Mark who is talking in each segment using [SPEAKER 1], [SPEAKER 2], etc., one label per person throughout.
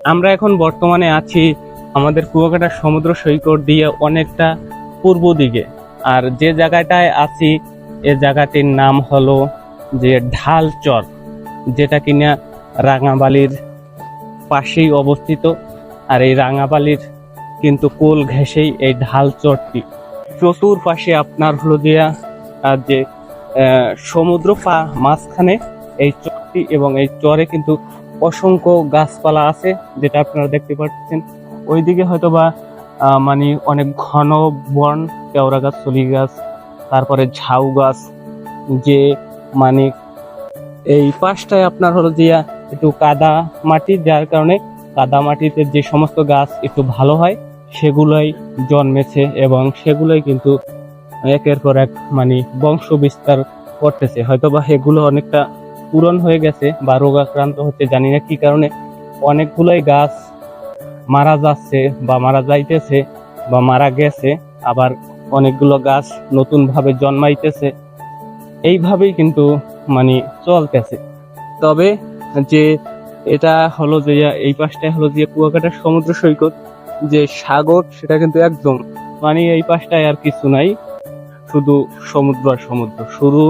[SPEAKER 1] আমরা এখন বর্তমানে আছি আমাদের কুয়াকাটা সমুদ্র সৈকত দিয়ে অনেকটা পূর্ব দিকে। আর যে জায়গাটায় আছি এ জায়গাটির নাম হলো যে ঢালচর, যেটা কিনা রাঙাবালির পাশেই অবস্থিত। আর এই রাঙাবালির কিন্তু কোল ঘেঁষেই এই ঢালচরটি। চতুর্পাশে আপনার হলো দিয়া যে সমুদ্র মাঝখানে এই চরটি, এবং এই চরে কিন্তু অসংখ্য গাছপালা আছে, যেটা আপনারা দেখতে পাচ্ছেন। ওইদিকে হয়তো বা মানে অনেক ঘন বন, কেওড়া গাছ, সলি গাছ, তারপরে ঝাউ গাছ। যে মানে এই পাশটায় আপনার হলো দিয়া একটু কাদা মাটি, যার কারণে কাদা মাটিতে যে সমস্ত গাছ একটু ভালো হয় সেগুলোই জন্মেছে, এবং সেগুলোই কিন্তু একের পর এক মানে বংশ বিস্তার করতেছে। হয়তোবা এগুলো অনেকটা পূরণ হয়ে গেছে বা রোগাক্রান্ত হচ্ছে, জানি না কি কারণে অনেকগুলোই গাছ মারা যাচ্ছে বা মারা যাইতেছে বা মারা গেছে, আবার অনেকগুলো গাছ নতুন ভাবে জন্মাইতেছে। এইভাবেই কিন্তু মানে চলতেছে। তবে যে এটা হলো যে এই পাশটায় হলো যে কুয়াকাটা সমুদ্র সৈকত, যে সাগর, সেটা কিন্তু একদম মানে এই পাশটায় আর কিছু নাই, শুধু সমুদ্র আর সমুদ্র। শুরু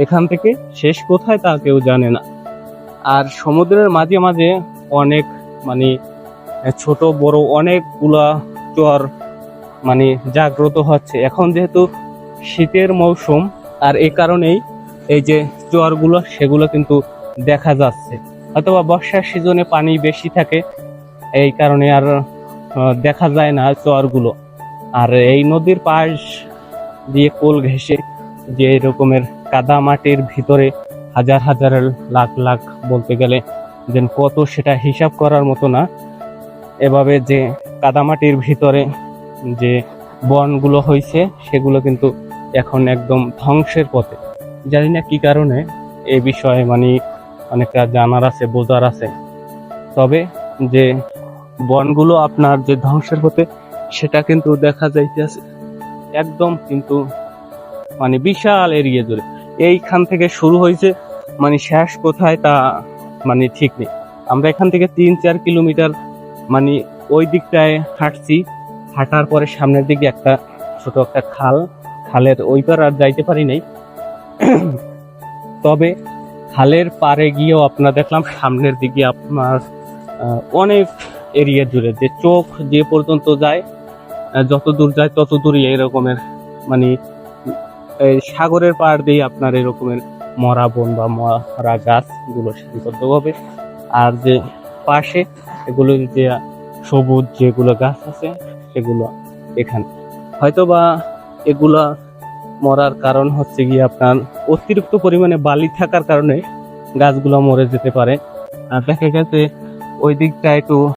[SPEAKER 1] এখান থেকে, শেষ কোথায় তা কেউ জানে না। আর সমুদ্রের মাঝে মাঝে অনেক মানে ছোট বড় অনেকগুলা চর মানে জাগ্রত হচ্ছে এখন, যেহেতু শীতের মৌসুম। আর এই কারণেই এই যে চরগুলো সেগুলো কিন্তু দেখা যাচ্ছে। অথবা বর্ষার সিজনে পানি বেশি থাকে, এই কারণে আর দেখা যায় না চরগুলো। আর এই নদীর পাশ দিয়ে কোল ঘেঁষে যে এরকমের কাদা মাটির ভিতরে হাজার হাজার লাখ লাখ, বলতে গেলে যেন কত সেটা হিসাব করার মতো না, এভাবে যে কাদামাটির ভিতরে যে বনগুলো হয়েছে সেগুলো কিন্তু এখন একদম ধ্বংসের পথে। জানি না কি কারণে, এ বিষয়ে মানে অনেকটা জানার আছে, বোঝার আছে। তবে যে বনগুলো আপনার যে ধ্বংসের পথে, সেটা কিন্তু দেখা যাইতেছে একদম, কিন্তু মানে বিশাল এরিয়া জুড়ে। এইখান থেকে শুরু হয়েছে, মানে শেষ কোথায় তা মানে ঠিক নেই। আমরা এখান থেকে 3-4 কিলোমিটার মানে ওই দিকটায় হাঁটছি, হাঁটার পরে সামনের দিকে একটা ছোট একটা খালের ওই পার আর যাইতে পারি নাই। তবে খালের পারে গিয়েও আপনার দেখলাম সামনের দিকে আপনার অনেক এরিয়া জুড়ে, যে চোখ যে পর্যন্ত যায়, যত দূর যায় তত দূরই এরকমের মানে সাগরের পার দিয়ে আপনার এরকমের মরা বন বা মরা গাছগুলো সারিবদ্ধভাবে। আর যে পাশে এগুলো যে সবুজ যেগুলো গাছ আছে সেগুলো এখানে হয়তো বা এগুলা মরার কারণ হচ্ছে গিয়ে আপনার অতিরিক্ত পরিমাণে বালি থাকার কারণে গাছগুলো মরে যেতে পারে। আর দেখা গেছে ওই দিকটা একটু